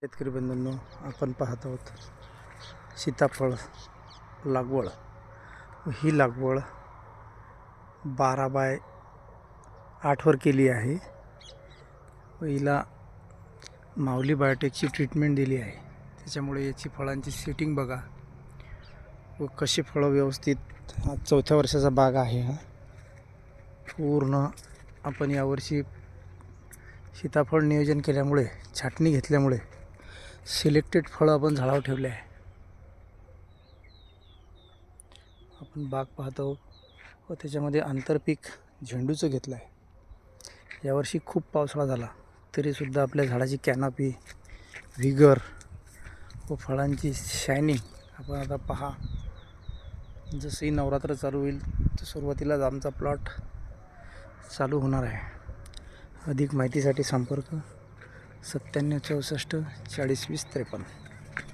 शेतकरी बंधूंनो, आपण पाहत आहोत सीताफळ लागवड. ही लागवड 12x8 वर केली आहे व हिला माऊली बायोटेकची ट्रीटमेंट दिली आहे. त्याच्यामुळे याची फळांची सेटिंग बघा व कशी फळं व्यवस्थित. हा 4थ्या वर्षाचा बाग आहे. हा पूर्ण आपण यावर्षी सीताफळ नियोजन केल्यामुळे, छाटणी घेतल्यामुळे सिलेक्टेड फळं आपण झाडावर ठेवले आहे. आपण बाग पाहतो व त्याच्यामध्ये आंतरपीक झेंडूचं घेतलं आहे. यावर्षी खूप पावसाळा झाला तरीसुद्धा आपल्या झाडाची कॅनॉपी, व्हिगर व फळांची शायनिंग आपण आता पहा. जसंही नवरात्र चालू होईल तर सुरुवातीलाच आमचा प्लॉट चालू होणार आहे. अधिक माहितीसाठी संपर्क 97 64 40 20 53.